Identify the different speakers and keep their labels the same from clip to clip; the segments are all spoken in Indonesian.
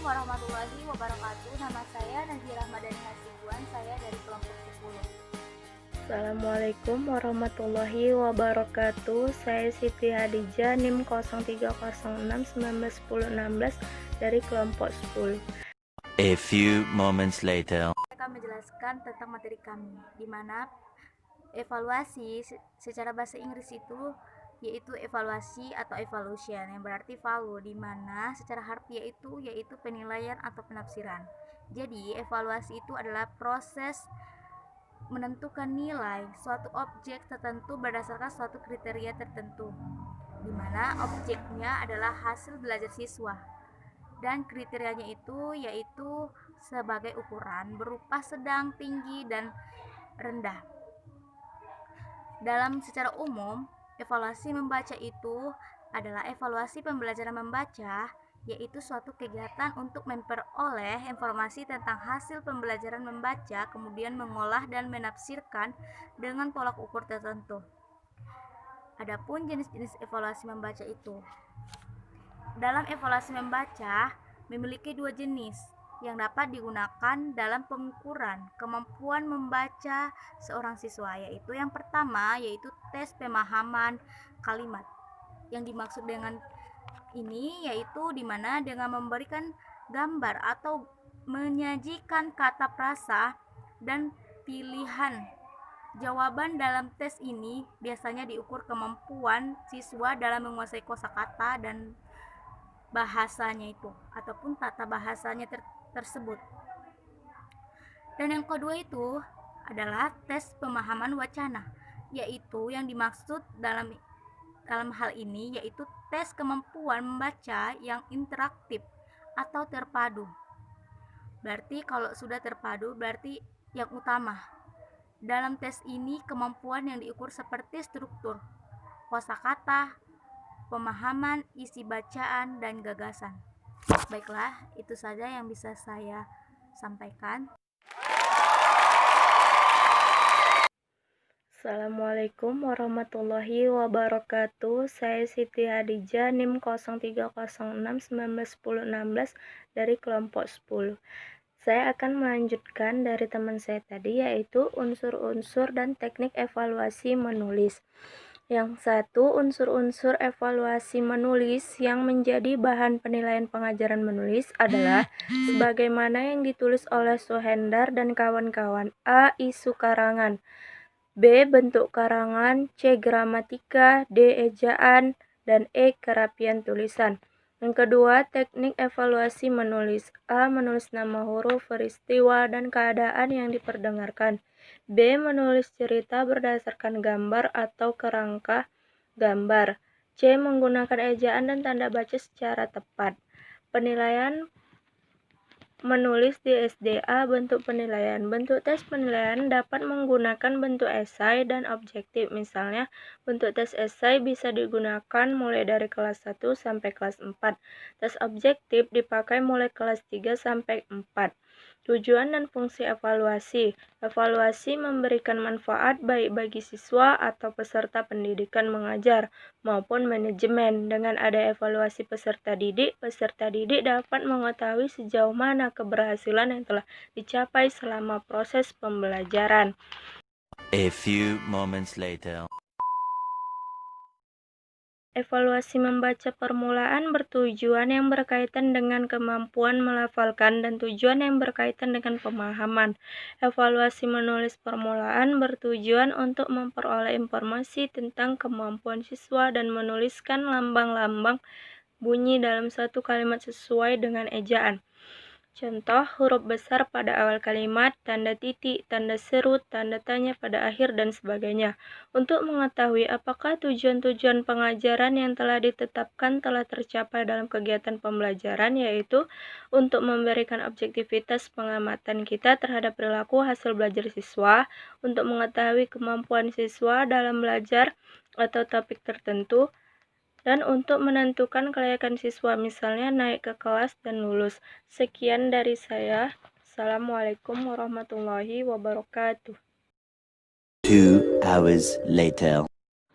Speaker 1: warahmatullahi wabarakatuh. Nama saya Nazira Madani Hasibuan, saya dari kelompok 10.
Speaker 2: Assalamualaikum warahmatullahi wabarakatuh. Saya Siti Hadijah, NIM 0306191016 dari kelompok 10.
Speaker 3: A few moments later.
Speaker 1: Saya akan menjelaskan tentang materi kami, di mana evaluasi secara bahasa Inggris itu yaitu evaluasi atau evaluation, yang berarti value, di mana secara harfiah itu yaitu penilaian atau penafsiran. Jadi evaluasi itu adalah proses menentukan nilai suatu objek tertentu berdasarkan suatu kriteria tertentu, di mana objeknya adalah hasil belajar siswa dan kriterianya itu yaitu sebagai ukuran berupa sedang, tinggi, dan rendah. Dalam secara umum, evaluasi membaca itu adalah evaluasi pembelajaran membaca, yaitu suatu kegiatan untuk memperoleh informasi tentang hasil pembelajaran membaca, kemudian mengolah dan menafsirkan dengan tolak ukur tertentu. Adapun jenis-jenis evaluasi membaca itu, dalam evaluasi membaca memiliki dua jenis yang dapat digunakan dalam pengukuran kemampuan membaca seorang siswa, yaitu yang pertama yaitu tes pemahaman kalimat. Yang dimaksud dengan ini yaitu dimana dengan memberikan gambar atau menyajikan kata frasa dan pilihan jawaban dalam tes ini biasanya diukur kemampuan siswa dalam menguasai kosakata dan bahasanya itu ataupun tata bahasanya tersebut. Dan yang kedua itu adalah tes pemahaman wacana, yaitu yang dimaksud dalam hal ini yaitu tes kemampuan membaca yang interaktif atau terpadu. Berarti kalau sudah terpadu berarti yang utama. Dalam tes ini kemampuan yang diukur seperti struktur, kosakata, pemahaman, isi bacaan, dan gagasan. Baiklah, itu saja yang bisa saya sampaikan.
Speaker 2: Assalamualaikum warahmatullahi wabarakatuh. Saya Siti Hadijah, NIM 0306191016 dari kelompok 10. Saya akan melanjutkan dari teman saya tadi, yaitu unsur-unsur dan teknik evaluasi menulis. Yang satu, unsur-unsur evaluasi menulis yang menjadi bahan penilaian pengajaran menulis adalah sebagaimana yang ditulis oleh Suhendar dan kawan-kawan. A. Isu karangan, B. Bentuk karangan, C. Gramatika, D. Ejaan, dan E. Kerapian tulisan. Yang kedua, teknik evaluasi menulis. A. Menulis nama huruf, peristiwa, dan keadaan yang diperdengarkan. B. Menulis cerita berdasarkan gambar atau kerangka gambar. C. Menggunakan ejaan dan tanda baca secara tepat. Penilaian menulis di SDA. Bentuk penilaian. Bentuk tes penilaian dapat menggunakan bentuk esai dan objektif. Misalnya, bentuk tes esai bisa digunakan mulai dari kelas 1 sampai kelas 4. Tes objektif dipakai mulai kelas 3 sampai 4. Tujuan dan fungsi evaluasi. Evaluasi memberikan manfaat baik bagi siswa atau peserta pendidikan mengajar maupun manajemen. Dengan ada evaluasi peserta didik dapat mengetahui sejauh mana keberhasilan yang telah dicapai selama proses pembelajaran.
Speaker 3: A few moments later.
Speaker 2: Evaluasi membaca permulaan bertujuan yang berkaitan dengan kemampuan melafalkan dan tujuan yang berkaitan dengan pemahaman. Evaluasi menulis permulaan bertujuan untuk memperoleh informasi tentang kemampuan siswa dan menuliskan lambang-lambang bunyi dalam satu kalimat sesuai dengan ejaan. Contoh, huruf besar pada awal kalimat, tanda titik, tanda seru, tanda tanya pada akhir, dan sebagainya. Untuk mengetahui apakah tujuan-tujuan pengajaran yang telah ditetapkan telah tercapai dalam kegiatan pembelajaran, yaitu untuk memberikan objektivitas pengamatan kita terhadap perilaku hasil belajar siswa, untuk mengetahui kemampuan siswa dalam belajar atau topik tertentu, dan untuk menentukan kelayakan siswa, misalnya naik ke kelas dan lulus. Sekian dari saya. Assalamualaikum warahmatullahi wabarakatuh.
Speaker 3: 2 hours later.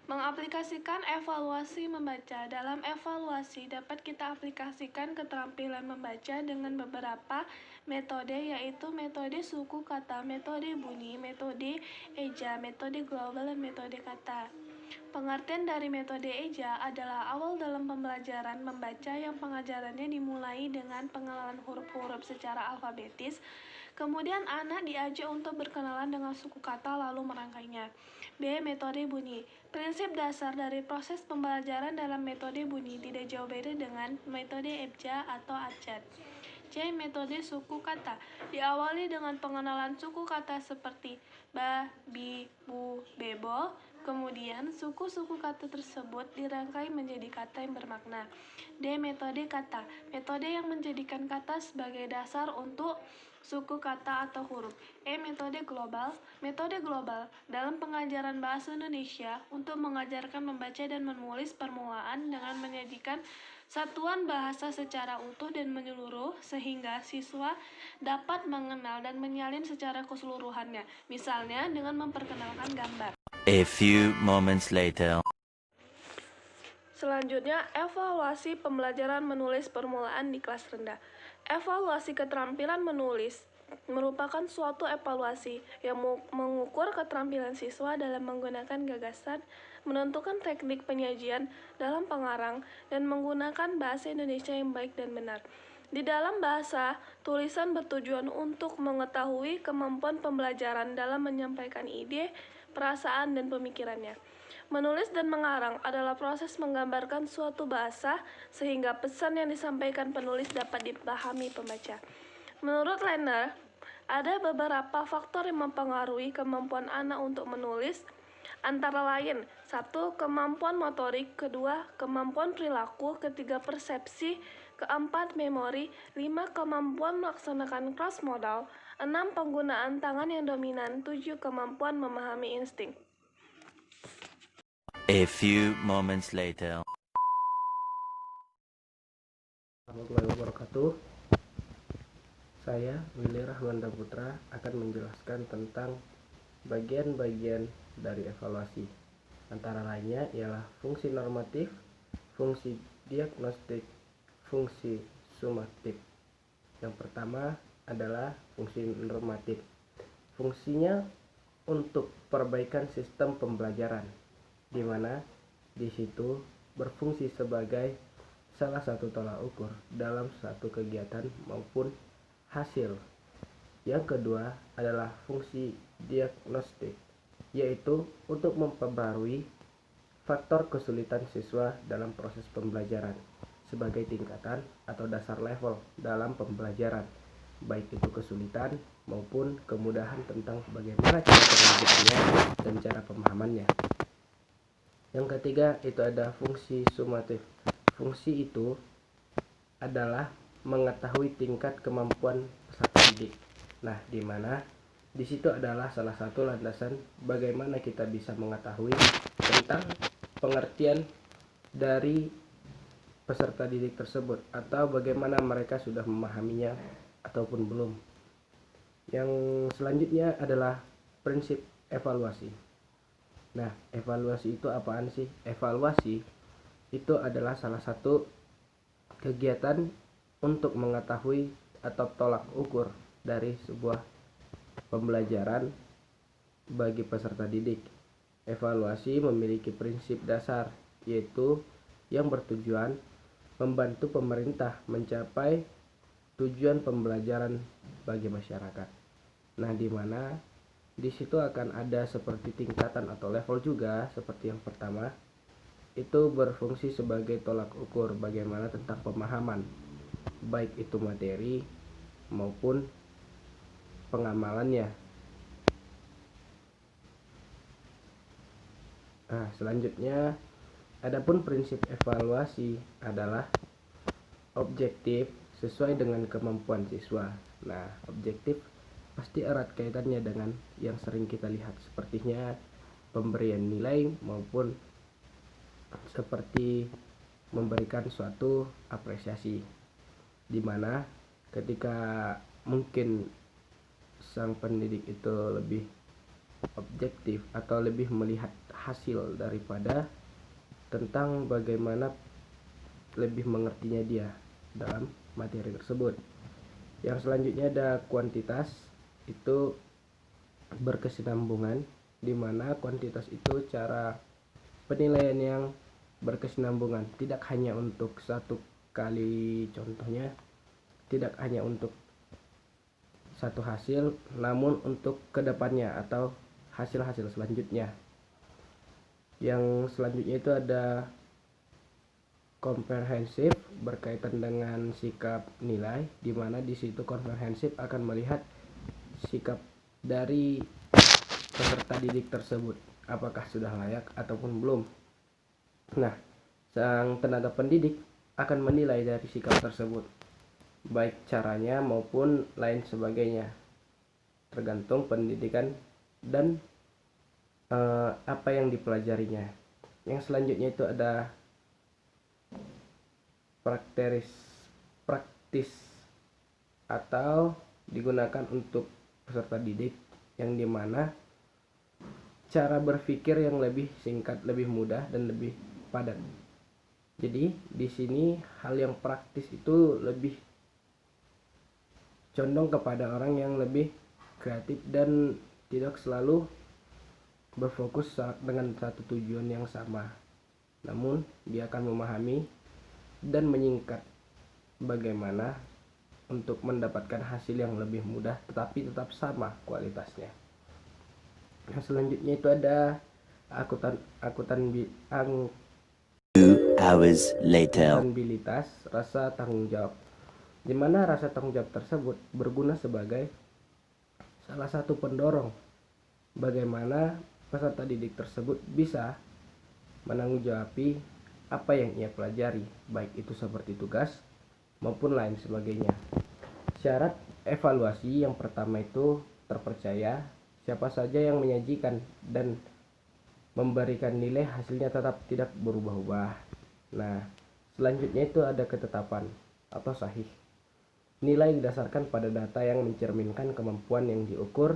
Speaker 4: Mengaplikasikan evaluasi Evaluasi membaca. Dalam evaluasi dapat kita aplikasikan keterampilan membaca dengan beberapa metode, yaitu metode suku kata, metode bunyi, metode eja, metode global, dan metode kata. Pengertian dari metode eja adalah awal dalam pembelajaran membaca yang pengajarannya dimulai dengan pengenalan huruf-huruf secara alfabetis. Kemudian anak diajak untuk berkenalan dengan suku kata lalu merangkainya. B. Metode bunyi. Prinsip dasar dari proses pembelajaran dalam metode bunyi tidak jauh beda dengan metode eja atau abjad. C. Metode suku kata. Diawali dengan pengenalan suku kata seperti ba, bi, bu, bebo. Kemudian suku-suku kata tersebut dirangkai menjadi kata yang bermakna. D. Metode kata. Metode yang menjadikan kata sebagai dasar untuk suku kata atau huruf. E. Metode global. Metode global dalam pengajaran bahasa Indonesia untuk mengajarkan membaca dan menulis permulaan dengan menyajikan satuan bahasa secara utuh dan menyeluruh sehingga siswa dapat mengenal dan menyalin secara keseluruhannya, misalnya dengan memperkenalkan gambar.
Speaker 3: A few moments later.
Speaker 4: Selanjutnya, evaluasi pembelajaran menulis permulaan di kelas rendah. Evaluasi keterampilan menulis merupakan suatu evaluasi yang mengukur keterampilan siswa dalam menggunakan gagasan, menentukan teknik penyajian dalam pengarang, dan menggunakan bahasa Indonesia yang baik dan benar. Di dalam bahasa, tulisan bertujuan untuk mengetahui kemampuan pembelajaran dalam menyampaikan ide, perasaan, dan pemikirannya. Menulis dan mengarang adalah proses menggambarkan suatu bahasa sehingga pesan yang disampaikan penulis dapat dipahami pembaca. Menurut Lerner, ada beberapa faktor yang mempengaruhi kemampuan anak untuk menulis, antara lain 1. Kemampuan motorik, 2. Kemampuan perilaku, 3. Persepsi, 4. Memori, 5. Kemampuan melaksanakan cross modal, 6. Penggunaan tangan yang dominan, 7. Kemampuan memahami insting.
Speaker 3: A few moments later.
Speaker 5: Warahmatullahi wabarakatuh. Saya Willy Rahmanda Putra akan menjelaskan tentang bagian-bagian dari evaluasi. Antara lainnya ialah fungsi normatif, fungsi diagnostik, fungsi sumatif. Yang pertama adalah fungsi normatif. Fungsinya untuk perbaikan sistem pembelajaran, di mana di situ berfungsi sebagai salah satu tolak ukur dalam suatu kegiatan maupun hasil. Yang kedua adalah fungsi diagnostik, yaitu untuk memperbarui faktor kesulitan siswa dalam proses pembelajaran sebagai tingkatan atau dasar level dalam pembelajaran, baik itu kesulitan maupun kemudahan tentang bagaimana cara pengajarannya dan cara pemahamannya. Yang ketiga itu ada fungsi sumatif. Fungsi itu adalah mengetahui tingkat kemampuan peserta didik. Nah, di mana di situ adalah salah satu landasan bagaimana kita bisa mengetahui tentang pengertian dari peserta didik tersebut atau bagaimana mereka sudah memahaminya ataupun belum. Yang selanjutnya adalah prinsip evaluasi. Nah, evaluasi itu apaan sih? Evaluasi itu adalah salah satu kegiatan untuk mengetahui atau tolak ukur dari sebuah pembelajaran bagi peserta didik. Evaluasi memiliki prinsip dasar, yaitu yang bertujuan membantu pemerintah mencapai tujuan pembelajaran bagi masyarakat. Nah, di mana di situ akan ada seperti tingkatan atau level juga. Seperti yang pertama, itu berfungsi sebagai tolak ukur bagaimana tentang pemahaman, baik itu materi maupun pengamalannya. Nah, selanjutnya adapun prinsip evaluasi adalah objektif sesuai dengan kemampuan siswa. Nah, objektif pasti erat kaitannya dengan yang sering kita lihat, sepertinya pemberian nilai maupun seperti memberikan suatu apresiasi, di mana ketika mungkin sang pendidik itu lebih objektif atau lebih melihat hasil daripada tentang bagaimana lebih mengertinya dia dalam materi tersebut. Yang selanjutnya ada kuantitas, itu berkesinambungan, di mana kuantitas itu cara penilaian yang berkesinambungan, tidak hanya untuk satu kali, contohnya tidak hanya untuk satu hasil, namun untuk kedepannya atau hasil-hasil selanjutnya. Yang selanjutnya itu ada komprehensif, berkaitan dengan sikap nilai, di mana di situ komprehensif akan melihat sikap dari peserta didik tersebut, apakah sudah layak ataupun belum. Nah, sang tenaga pendidik akan menilai dari sikap tersebut, baik caranya maupun lain sebagainya, tergantung pendidikan dan apa yang dipelajarinya. Yang selanjutnya itu ada praktis atau digunakan untuk peserta didik, yang dimana cara berpikir yang lebih singkat, lebih mudah, dan lebih padat. Jadi di sini hal yang praktis itu lebih condong kepada orang yang lebih kreatif dan tidak selalu berfokus dengan satu tujuan yang sama, namun dia akan memahami dan menyingkat bagaimana untuk mendapatkan hasil yang lebih mudah tetapi tetap sama kualitasnya. Yang selanjutnya itu ada akuntabilitas, rasa tanggung jawab, di mana rasa tanggung jawab tersebut berguna sebagai salah satu pendorong bagaimana peserta didik tersebut bisa menanggung-jawabi apa yang ia pelajari, baik itu seperti tugas maupun lain sebagainya. Syarat evaluasi yang pertama itu terpercaya, siapa saja yang menyajikan dan memberikan nilai hasilnya tetap tidak berubah-ubah. Nah, selanjutnya itu ada ketetapan atau sahih. Nilai didasarkan pada data yang mencerminkan kemampuan yang diukur